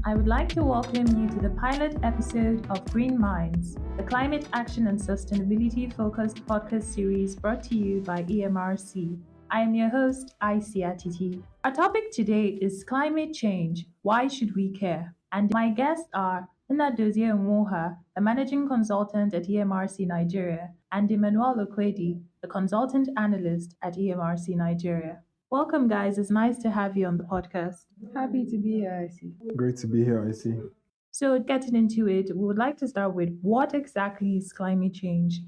I would like to welcome you to the pilot episode of Green Minds, the climate action and sustainability focused podcast series brought to you by EMRC. I am your host, Aisi Atiti. Our topic today is climate change. Why should we care? And my guests are Nnadozie Ifeanyi-Nwaoha, a managing consultant at EMRC Nigeria, and Immanuelle Okwedy, the consultant analyst at EMRC Nigeria. Welcome, guys. It's nice to have you on the podcast. Happy to be here, Aisi. Great to be here, Aisi. So, getting into it, we would like to start with what exactly is climate change?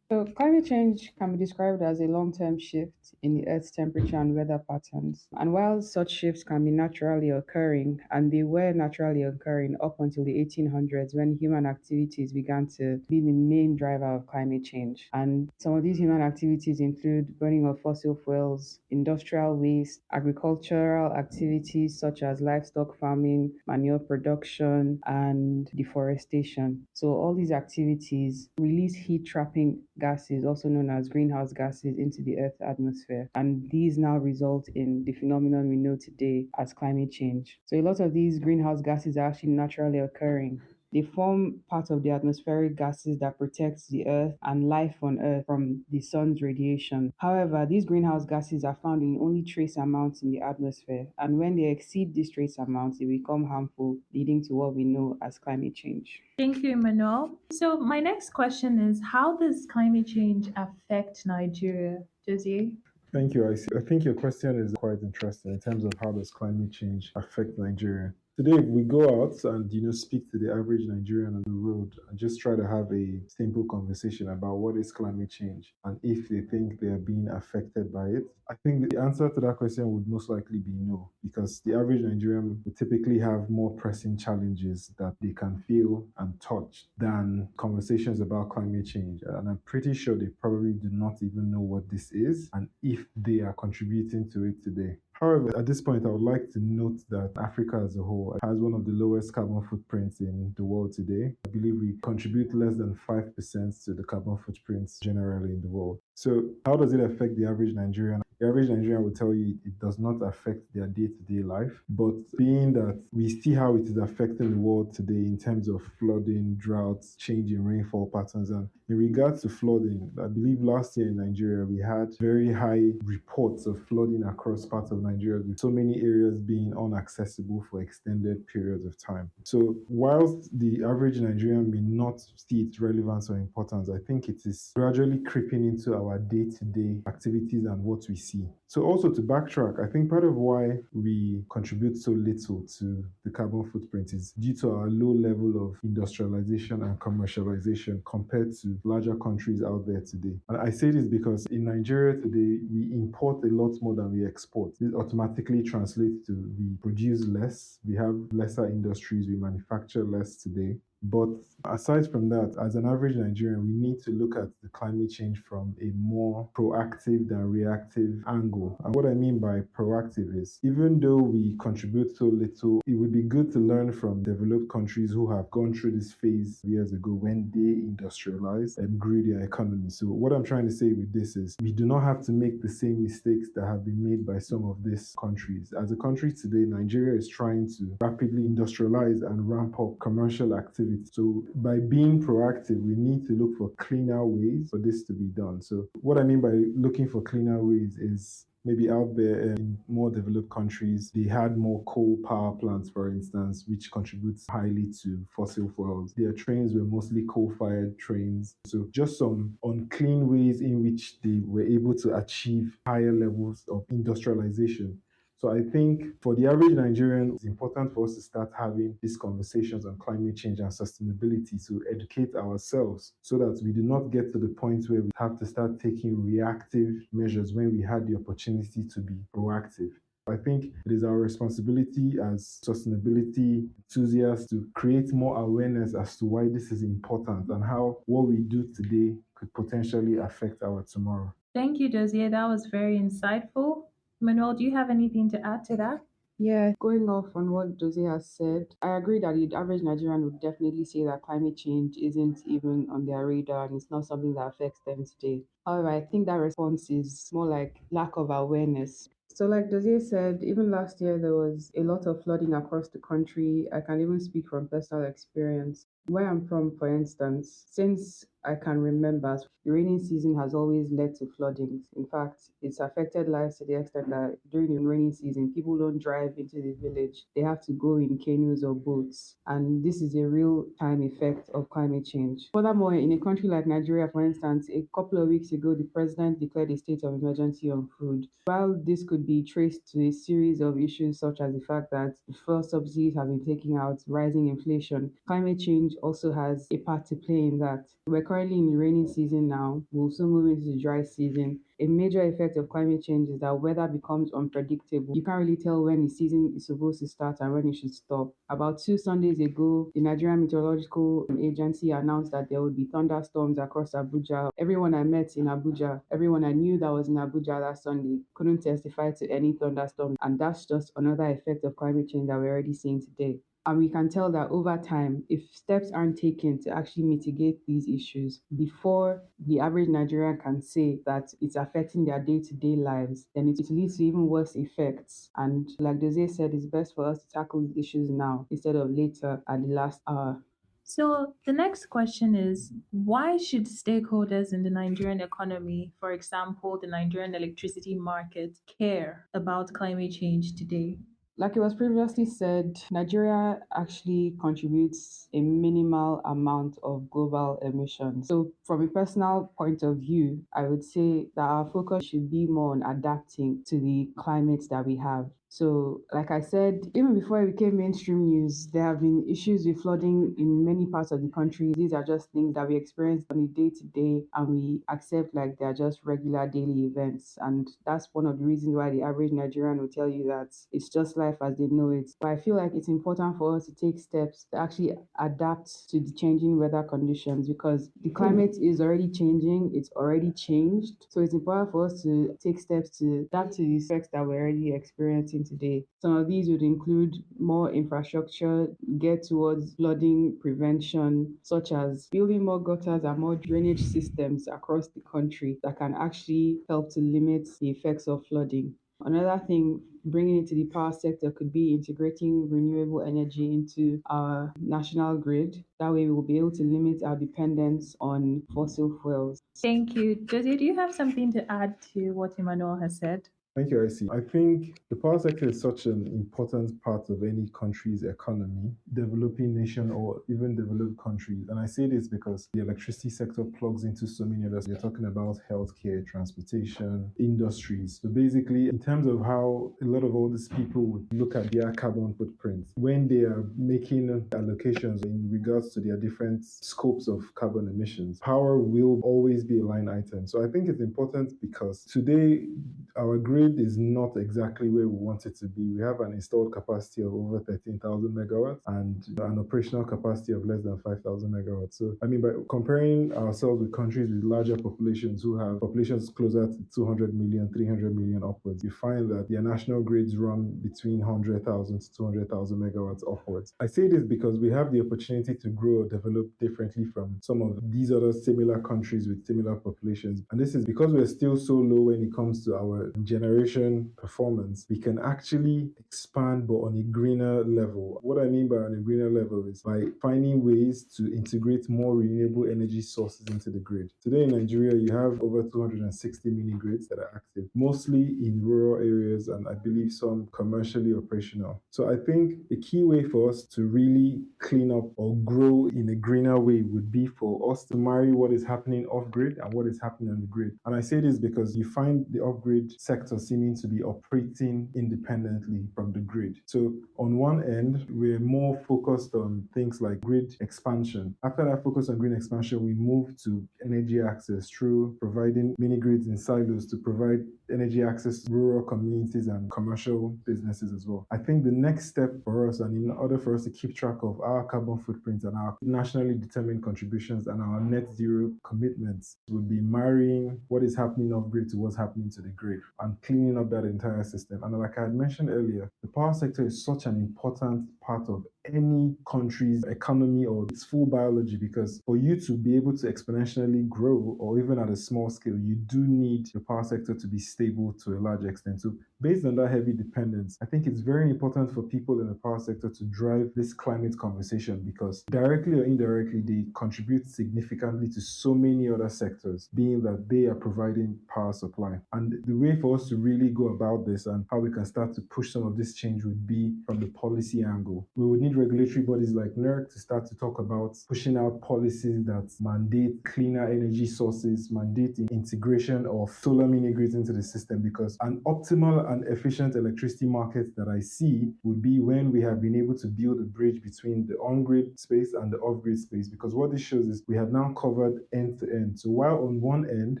So, climate change can be described as a long term shift in the Earth's temperature and weather patterns. And while such shifts can be naturally occurring, and they were naturally occurring up until the 1800s when human activities began to be the main driver of climate change. And some of these human activities include burning of fossil fuels, industrial waste, agricultural activities such as livestock farming, manure production, and deforestation. So, all these activities release heat trapping gases, also known as greenhouse gases, into the Earth's atmosphere. And these now result in the phenomenon we know today as climate change. So a lot of these greenhouse gases are actually naturally occurring. They form part of the atmospheric gases that protects the Earth and life on Earth from the sun's radiation. However, these greenhouse gases are found in only trace amounts in the atmosphere, and when they exceed these trace amounts, they become harmful, leading to what we know as climate change. Thank you, Immanuelle. So, my next question is, how does climate change affect Nigeria? Dozie? Thank you, Aisi. I think your question is quite interesting in terms of how does climate change affect Nigeria. Today, if we go out and speak to the average Nigerian on the road and just try to have a simple conversation about what is climate change and if they think they are being affected by it, I think the answer to that question would most likely be no, because the average Nigerian would typically have more pressing challenges that they can feel and touch than conversations about climate change. And I'm pretty sure they probably do not even know what this is and if they are contributing to it today. However, at this point, I would like to note that Africa as a whole has one of the lowest carbon footprints in the world today. I believe we contribute less than 5% to the carbon footprints generally in the world. So how does it affect the average Nigerian? The average Nigerian will tell you it does not affect their day-to-day life, but being that we see how it is affecting the world today in terms of flooding, droughts, change in rainfall patterns, and in regards to flooding, I believe last year in Nigeria, we had very high reports of flooding across parts of Nigeria, with so many areas being inaccessible for extended periods of time. So whilst the average Nigerian may not see its relevance or importance, I think it is gradually creeping into our day-to-day activities and what we see. So also to backtrack, I think part of why we contribute so little to the carbon footprint is due to our low level of industrialization and commercialization compared to larger countries out there today. And I say this because in Nigeria today, we import a lot more than we export. This automatically translates to we produce less, we have lesser industries, we manufacture less today. But aside from that, as an average Nigerian, we need to look at the climate change from a more proactive than reactive angle. And what I mean by proactive is, even though we contribute so little, it would be good to learn from developed countries who have gone through this phase years ago when they industrialized and grew their economy. So what I'm trying to say with this is, we do not have to make the same mistakes that have been made by some of these countries. As a country today, Nigeria is trying to rapidly industrialize and ramp up commercial activity. So by being proactive, we need to look for cleaner ways for this to be done. So what I mean by looking for cleaner ways is maybe out there in more developed countries, they had more coal power plants, for instance, which contributes highly to fossil fuels. Their trains were mostly coal-fired trains. So just some unclean ways in which they were able to achieve higher levels of industrialization. So I think for the average Nigerian, it's important for us to start having these conversations on climate change and sustainability to educate ourselves so that we do not get to the point where we have to start taking reactive measures when we had the opportunity to be proactive. I think it is our responsibility as sustainability enthusiasts to create more awareness as to why this is important and how what we do today could potentially affect our tomorrow. Thank you, Dozie. That was very insightful. Immanuelle, do you have anything to add to that? Yeah, going off on what Dozie has said, I agree that the average Nigerian would definitely say that climate change isn't even on their radar and it's not something that affects them today. However, I think that response is more like lack of awareness. So, like Dozier said, even last year there was a lot of flooding across the country. I can even speak from personal experience. Where I'm from, for instance, since I can remember, the rainy season has always led to floodings. In fact, it's affected lives to the extent that during the rainy season, people don't drive into the village. They have to go in canoes or boats. And this is a real time effect of climate change. Furthermore, in a country like Nigeria, for instance, a couple of weeks ago, the president declared a state of emergency on food. While this could be traced to a series of issues such as the fact that the fuel subsidies have been taken out, rising inflation, climate change also has a part to play in that. We're currently in the rainy season now. We'll soon move into the dry season. A major effect of climate change is that weather becomes unpredictable. You can't really tell when the season is supposed to start and when it should stop. About 2 Sundays ago, the Nigerian Meteorological Agency announced that there would be thunderstorms across Abuja. Everyone I met in Abuja, everyone I knew that was in Abuja that Sunday couldn't testify to any thunderstorms. And that's just another effect of climate change that we're already seeing today. And we can tell that over time, if steps aren't taken to actually mitigate these issues before the average Nigerian can say that it's affecting their day to day lives, then it leads to even worse effects. And like Dozie said, it's best for us to tackle these issues now instead of later at the last hour. So the next question is, why should stakeholders in the Nigerian economy, for example, the Nigerian electricity market, care about climate change today? Like it was previously said, Nigeria actually contributes a minimal amount of global emissions. So, from a personal point of view, I would say that our focus should be more on adapting to the climate that we have. So, like I said, even before it became mainstream news, there have been issues with flooding in many parts of the country. These are just things that we experience on a day to day and we accept like they're just regular daily events. And that's one of the reasons why the average Nigerian will tell you that it's just life as they know it. But I feel like it's important for us to take steps to actually adapt to the changing weather conditions because the climate is already changing, it's already changed. So it's important for us to take steps to adapt to the effects that we're already experiencing today. Some of these would include more infrastructure, get towards flooding prevention, such as building more gutters and more drainage systems across the country that can actually help to limit the effects of flooding. Another thing, bringing it to the power sector could be integrating renewable energy into our national grid. That way, we will be able to limit our dependence on fossil fuels. Thank you. Josie, do you have something to add to what Immanuelle has said? Thank you, Aisi. I think the power sector is such an important part of any country's economy, developing nation or even developed countries. And I say this because the electricity sector plugs into so many others. You're talking about healthcare, transportation, industries. So basically, in terms of how a lot of all these people would look at their carbon footprint when they are making allocations in regards to their different scopes of carbon emissions, power will always be a line item. So I think it's important because today our grid is not exactly where we want it to be. We have an installed capacity of over 13,000 megawatts and an operational capacity of less than 5,000 megawatts. So, I mean, by comparing ourselves with countries with larger populations who have populations closer to 200 million, 300 million upwards, you find that their national grids run between 100,000 to 200,000 megawatts upwards. I say this because we have the opportunity to grow or develop differently from some of these other similar countries with similar populations. And this is because we're still so low when it comes to our generation performance. We can actually expand, but on a greener level. What I mean by on a greener level is by finding ways to integrate more renewable energy sources into the grid. Today in Nigeria, you have over 260 mini grids that are active, mostly in rural areas and I believe some commercially operational. So I think the key way for us to really clean up or grow in a greener way would be for us to marry what is happening off grid and what is happening on the grid. And I say this because you find the off grid sector seeming to be operating independently from the grid. So on one end, we're more focused on things like grid expansion. After that focus on grid expansion, we move to energy access through providing mini grids in silos to provide energy access to rural communities and commercial businesses as well. I think the next step for us, and in order for us to keep track of our carbon footprint and our nationally determined contributions and our net zero commitments, would be marrying what is happening off grid to what's happening to the grid and cleaning up that entire system. And like I had mentioned earlier, the power sector is such an important part of any country's economy or its full biology, because for you to be able to exponentially grow, or even at a small scale, you do need the power sector to be stable to a large extent. So based on that heavy dependence, I think it's very important for people in the power sector to drive this climate conversation, because directly or indirectly, they contribute significantly to so many other sectors, being that they are providing power supply. And the way for us to really go about this and how we can start to push some of this change would be from the policy angle. We would need regulatory bodies like NERC to start to talk about pushing out policies that mandate cleaner energy sources, mandate the integration of solar mini-grids into the system, because an optimal and efficient electricity market that I see would be when we have been able to build a bridge between the on-grid space and the off-grid space, because what this shows is we have now covered end to end. So while on one end,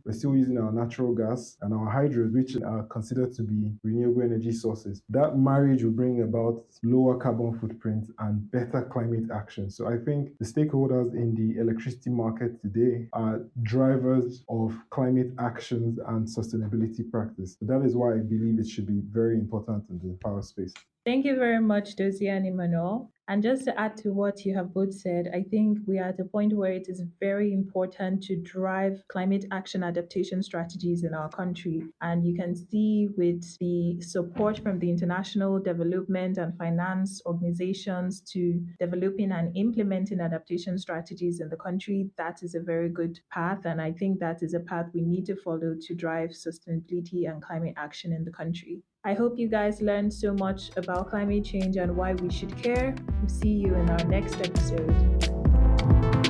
we're still using our natural gas and our hydros, which are considered to be renewable energy sources, that marriage will bring about lower carbon footprint and better climate action. So I think the stakeholders in the electricity market today are drivers of climate actions and sustainability practice. So that is why I believe it should be very important in the power space. Thank you very much, Dozie and Immanuelle. And just to add to what you have both said, I think we are at a point where it is very important to drive climate action adaptation strategies in our country. And you can see with the support from the international development and finance organizations to developing and implementing adaptation strategies in the country, that is a very good path. And I think that is a path we need to follow to drive sustainability and climate action in the country. I hope you guys learned so much about climate change and why we should care. We'll see you in our next episode.